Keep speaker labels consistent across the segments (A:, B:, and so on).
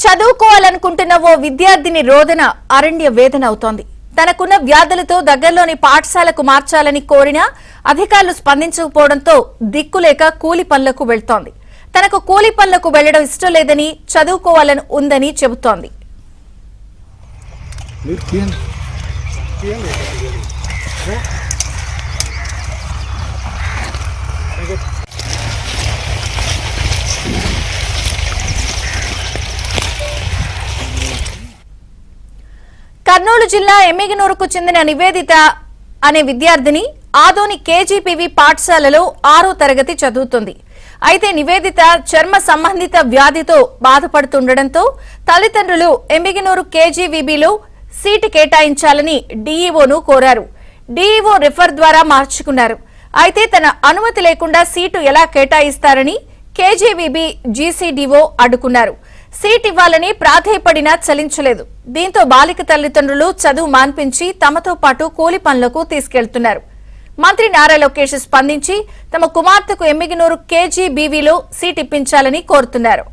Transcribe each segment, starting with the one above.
A: చదువుకోవాలనుకుంటున్న ఓ విద్యార్థిని రోదన అరణ్య వేదన అవుతోంది. తనకున్న వ్యాధులతో దగ్గరలోని పాఠశాలకు మార్చాలని కోరినా అధికారులు స్పందించకపోవడంతో దిక్కులేక కూలి పనులకు వెళ్తోంది. తనకు కూలి పనులకు వెళ్లడం ఇష్టం లేదని, చదువుకోవాలని ఉందని చెబుతోంది. కర్నూలు జిల్లా ఎమ్మిగనూరుకు చెందిన నివేదిత అనే విద్యార్థిని ఆదోని కేజీపీవీ పాఠశాలలో 6వ తరగతి చదువుతుంది. అయితే నివేదిత చర్మ సంబంధిత వ్యాధితో బాధపడుతుండటంతో తల్లిదండ్రులు ఎమ్మిగనూరు కేజీవీబీలో సీటు కేటాయించాలని డీఈఓను కోరారు. డీఈఓ రిఫర్ ద్వారా మార్చుకున్నారు. అయితే తన అనుమతి లేకుండా సీటు ఎలా కేటాయిస్తారని కేజీవీబీ జీసీడీఓ అడ్డుకున్నారు. సీట్ ఇవ్వాలని ప్రాధేయపడినా చలించలేదు. దీంతో బాలిక తల్లిదండ్రులు చదువు మాన్పించి తమతో పాటు కూలి పనులకు తీసుకెళ్తున్నారు. మంత్రి నారా లోకేష్ స్పందించి తమ కుమార్తెకు ఎమ్మిగనూరు కేజీబీవీలో సీట్ ఇప్పించాలని కోరుతున్నారు.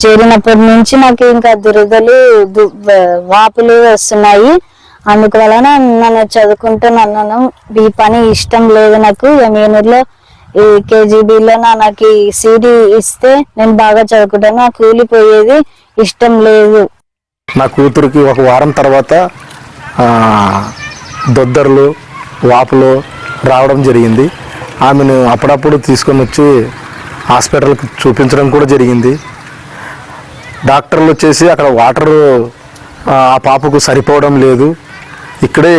B: చేరినప్పటి నుంచి నాకు ఇంకా దురదలు వాపులు వస్తున్నాయి. అందువలన నన్ను చదువుకుంటున్నాను. ఈ పని ఇష్టం లేదు నాకు. ఎమ్మిగనూరులో ఈ కేజీబీలో నాకు సీడీ ఇస్తే నేను బాగా చదువుకుంటాను. నాకు కూలిపోయేది ఇష్టం లేదు.
C: నా కూతురికి ఒక వారం తర్వాత దొద్దర్లు వాపులు రావడం జరిగింది. ఆమెను అప్పుడప్పుడు తీసుకొని వచ్చి హాస్పిటల్కి చూపించడం కూడా జరిగింది. డాక్టర్లు వచ్చేసి అక్కడ వాటర్ ఆ పాపకు సరిపోవడం లేదు, ఇక్కడే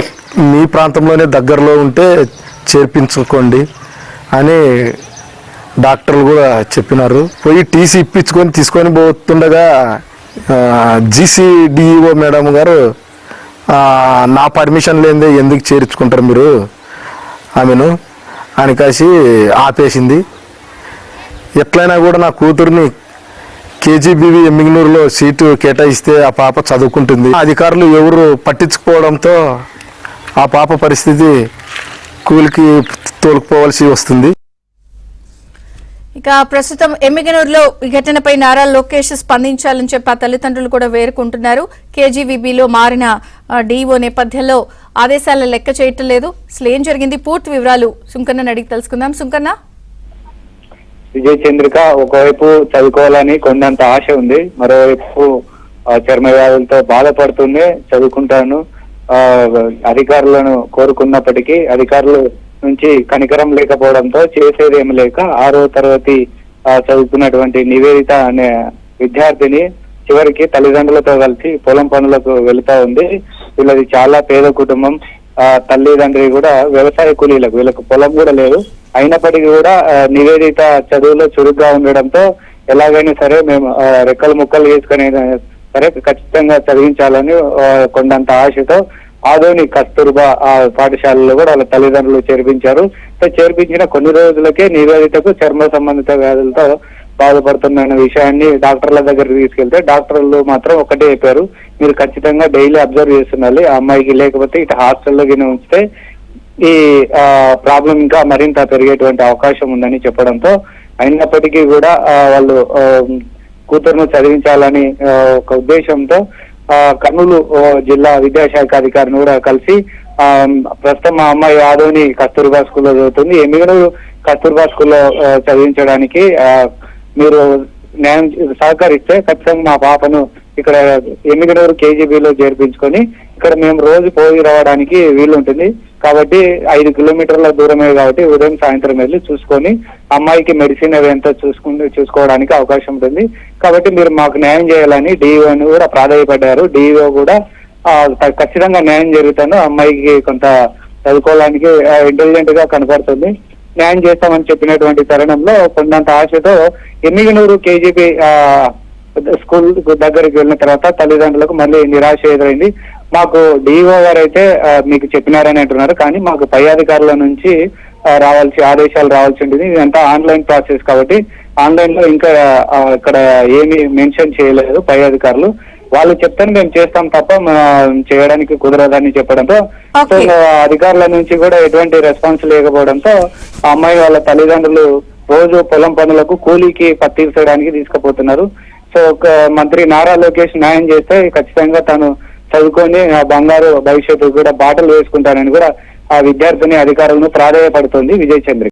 C: మీ ప్రాంతంలోనే దగ్గరలో ఉంటే చేర్పించుకోండి అని డాక్టర్లు కూడా చెప్పినారు. పోయి టీసీ ఇప్పించుకొని తీసుకొని పోతుండగా జీసీడీఓ మేడం గారు నా పర్మిషన్ లేదే ఎందుకు చేర్చుకుంటారు మీరు ఆమెను అని కాసి ఆపేసింది. ఎట్లయినా కూడా నా కూతుర్ని కేజీబీవీ ఎమ్మిగనూరులో సీటు కేటాయిస్తే ఆ పాప చదువుకుంటుంది. అధికారులు ఎవరు పట్టించుకోవడంతో ఆ పాప పరిస్థితి కూలికి తోలుకుపోవాల్సి వస్తుంది.
A: ఇక ప్రస్తుతం ఎమ్మిగనూరులో ఈ ఘటనపై నారా లోకేష్ స్పందించాలని చెప్పి ఆ తల్లిదండ్రులు కూడా వేరుకుంటున్నారు. కేజీవీబీలో మారిన డీఓ నేపథ్యంలో ఆదేశాల లెక్క చేయటం లేదు. అసలు ఏం జరిగింది, పూర్తి వివరాలు సుంకన్న అడిగి తెలుసుకుందాం. సుంకన్న,
D: విజయ్ చంద్రిక, ఒకవైపు చదువుకోవాలని కొండంత ఆశ ఉంది, మరోవైపు చర్మ వ్యాధులతో బాధపడుతుంది. చదువుకుంటాను అధికారులను కోరుకున్నప్పటికీ అధికారులు నుంచి కనికరం లేకపోవడంతో చేసేది ఏమి లేక 6వ తరగతి చదువుతున్నటువంటి నివేదిత అనే విద్యార్థిని చివరికి తల్లిదండ్రులతో కలిసి పొలం పనులకు వెళుతా ఉంది. వీళ్ళది చాలా పేద కుటుంబం. తల్లిదండ్రి కూడా వ్యవసాయ కూలీలకు, వీళ్ళకు పొలం కూడా లేదు. అయినప్పటికీ కూడా నివేదిత చదువులో చురుగ్గా ఉండడంతో ఎలాగైనా సరే మేము రెక్కలు ముక్కలు వేసుకునే సరే ఖచ్చితంగా చదివించాలని కొండంత ఆశతో ఆదోని కస్తూర్బా పాఠశాలలో కూడా వాళ్ళ తల్లిదండ్రులు చేర్పించారు. చేర్పించిన కొన్ని రోజులకే నివేదితకు చర్మ సంబంధిత వ్యాధులతో బాధపడుతున్న విషయాన్ని డాక్టర్ల దగ్గరికి తీసుకెళ్తే డాక్టర్లు మాత్రం ఒకటే చెప్పారు, మీరు ఖచ్చితంగా డైలీ అబ్జర్వ్ చేస్తున్నారు, ఆ అమ్మాయికి లేకపోతే ఇటు హాస్టల్లో ఉంచితే ఈ ప్రాబ్లం ఇంకా మరింత పెరిగేటువంటి అవకాశం ఉందని చెప్పడంతో అయినప్పటికీ కూడా వాళ్ళు కూతురును చదివించాలని ఒక ఉద్దేశంతో కర్నూలు జిల్లా విద్యాశాఖ అధికారిని కూడా కలిసి ప్రస్తుతం మా అమ్మాయి ఆదోని కస్తూర్బా స్కూల్లో చదువుతుంది, ఎమ్మిగనూరు కస్తూర్బా స్కూల్లో చదివించడానికి మీరు న్యాయం సహకరిస్తే ఖచ్చితంగా మా పాపను ఇక్కడ ఎమ్మిగనూరు కేజీబీలో చేర్పించుకొని ఇక్కడ మేము రోజు పోయి రావడానికి వీలుంటుంది. కాబట్టి 5 కిలోమీటర్ల దూరమే కాబట్టి ఉదయం సాయంత్రం వెళ్ళి చూసుకొని అమ్మాయికి మెడిసిన్ అవి ఎంత చూసుకోవడానికి అవకాశం ఉంటుంది. కాబట్టి మీరు మాకు న్యాయం చేయాలని డిఈఓని కూడా ప్రాధాన్యపడ్డారు. డిఈఓ కూడా ఖచ్చితంగా న్యాయం జరుగుతాను, అమ్మాయికి కొంత చదువుకోవడానికి ఇంటెలిజెంట్ గా కనపడుతుంది, న్యాయం చేస్తామని చెప్పినటువంటి తరుణంలో కొండంత ఆశతో ఎమ్మిగనూరు కేజీబీ స్కూల్ దగ్గరికి వెళ్ళిన తర్వాత తల్లిదండ్రులకు మళ్ళీ నిరాశ ఎదురైంది. మాకు డిఓ గారు అయితే మీకు చెప్పినారని అంటున్నారు, కానీ మాకు పై అధికారుల నుంచి ఆదేశాలు రావాల్సి ఉంటుంది. ఇదంతా ఆన్లైన్ ప్రాసెస్ కాబట్టి ఆన్లైన్ లో ఇంకా ఇక్కడ ఏమి మెన్షన్ చేయలేదు పై అధికారులు. వాళ్ళు చెప్తాను మేము చేస్తాం తప్ప చేయడానికి కుదరదని చెప్పడంతో అధికారుల నుంచి కూడా ఎటువంటి రెస్పాన్స్ లేకపోవడంతో ఆ అమ్మాయి వాళ్ళ తల్లిదండ్రులు రోజు పొలం పనులకు కూలీకి పత్తి తీర్చడానికి తీసుకుపోతున్నారు. సో ఒక మంత్రి నారా లోకేష్ న్యాయం చేస్తే ఖచ్చితంగా తను చదువుకొని ఆ బంగారు భవిష్యత్తు కూడా బాటలు వేసుకుంటానని కూడా ఆ విద్యార్థిని అధికారులను ప్రాధేయపడుతుంది విజయ్ చంద్రిక.